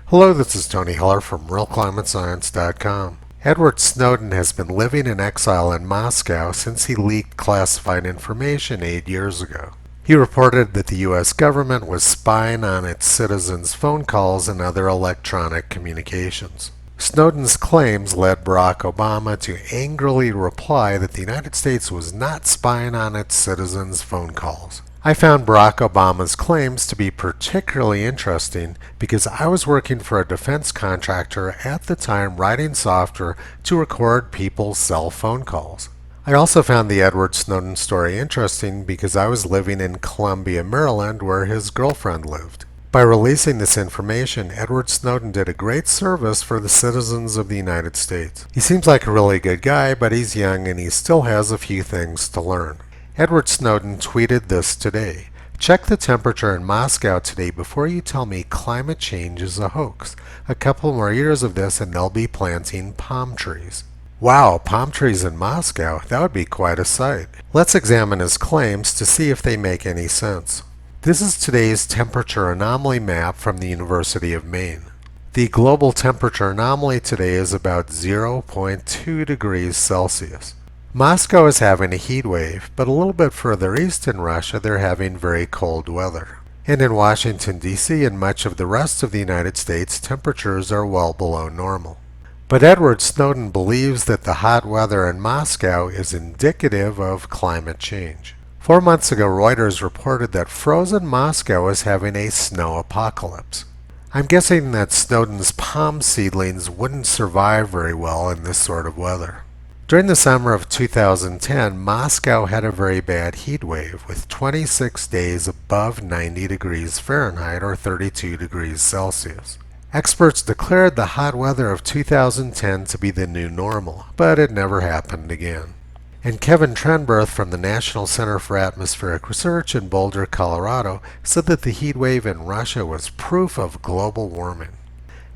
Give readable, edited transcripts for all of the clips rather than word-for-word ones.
Hello, this is Tony Heller from RealClimateScience.com. Edward Snowden has been living in exile in Moscow since he leaked classified information 8 years ago. He reported that the U.S. government was spying on its citizens' phone calls and other electronic communications. Snowden's claims led Barack Obama to angrily reply that the United States was not spying on its citizens' phone calls. I found Barack Obama's claims to be particularly interesting because I was working for a defense contractor at the time writing software to record people's cell phone calls. I also found the Edward Snowden story interesting because I was living in Columbia, Maryland, where his girlfriend lived. By releasing this information, Edward Snowden did a great service for the citizens of the United States. He seems like a really good guy, but he's young and he still has a few things to learn. Edward Snowden tweeted this today. Check the temperature in Moscow today before you tell me climate change is a hoax. A couple more years of this and they'll be planting palm trees. Wow, palm trees in Moscow? That would be quite a sight. Let's examine his claims to see if they make any sense. This is today's temperature anomaly map from the University of Maine. The global temperature anomaly today is about 0.2 degrees Celsius. Moscow is having a heat wave, but a little bit further east in Russia they're having very cold weather. And in Washington, D.C. and much of the rest of the United States, temperatures are well below normal. But Edward Snowden believes that the hot weather in Moscow is indicative of climate change. 4 months ago, Reuters reported that frozen Moscow is having a snow apocalypse. I'm guessing that Snowden's palm seedlings wouldn't survive very well in this sort of weather. During the summer of 2010, Moscow had a very bad heat wave with 26 days above 90 degrees Fahrenheit or 32 degrees Celsius. Experts declared the hot weather of 2010 to be the new normal, but it never happened again. And Kevin Trenberth from the National Center for Atmospheric Research in Boulder, Colorado, said that the heat wave in Russia was proof of global warming.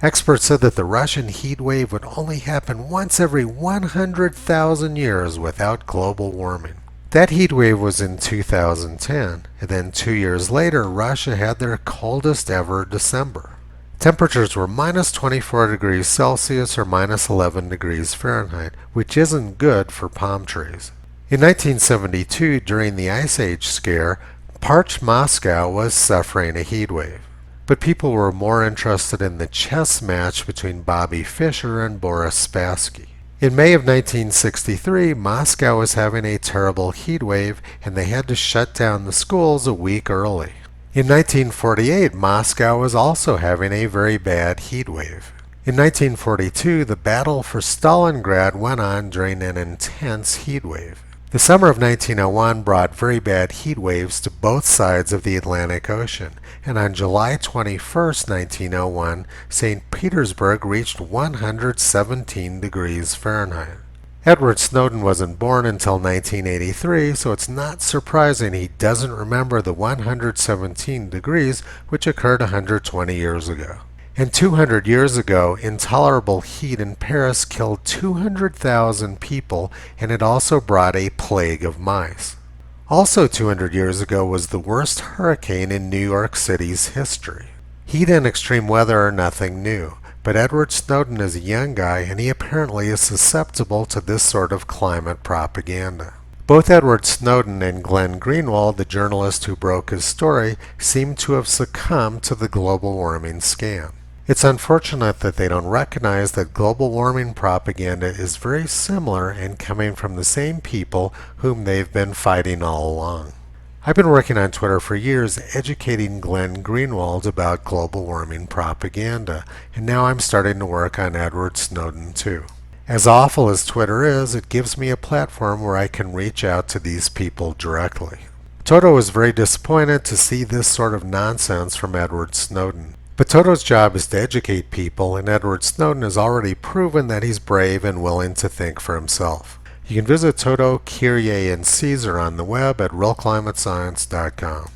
Experts said that the Russian heat wave would only happen once every 100,000 years without global warming. That heat wave was in 2010, and then 2 years later Russia had their coldest ever December. Temperatures were minus 24 degrees Celsius or minus 11 degrees Fahrenheit, which isn't good for palm trees. In 1972, during the Ice Age scare, parched Moscow was suffering a heat wave. But people were more interested in the chess match between Bobby Fischer and Boris Spassky. In May of 1963, Moscow was having a terrible heat wave and they had to shut down the schools a week early. In 1948, Moscow was also having a very bad heat wave. In 1942, the battle for Stalingrad went on during an intense heat wave. The summer of 1901 brought very bad heat waves to both sides of the Atlantic Ocean, and on July 21, 1901, St. Petersburg reached 117 degrees Fahrenheit. Edward Snowden wasn't born until 1983, so it's not surprising he doesn't remember the 117 degrees which occurred 120 years ago. And 200 years ago, intolerable heat in Paris killed 200,000 people, and it also brought a plague of mice. Also 200 years ago was the worst hurricane in New York City's history. Heat and extreme weather are nothing new, but Edward Snowden is a young guy and he apparently is susceptible to this sort of climate propaganda. Both Edward Snowden and Glenn Greenwald, the journalist who broke his story, seem to have succumbed to the global warming scam. It's unfortunate that they don't recognize that global warming propaganda is very similar and coming from the same people whom they've been fighting all along. I've been working on Twitter for years educating Glenn Greenwald about global warming propaganda, and now I'm starting to work on Edward Snowden too. As awful as Twitter is, it gives me a platform where I can reach out to these people directly. Toto was very disappointed to see this sort of nonsense from Edward Snowden. But Toto's job is to educate people, and Edward Snowden has already proven that he's brave and willing to think for himself. You can visit Toto, Kyrie, and Caesar on the web at realclimatescience.com.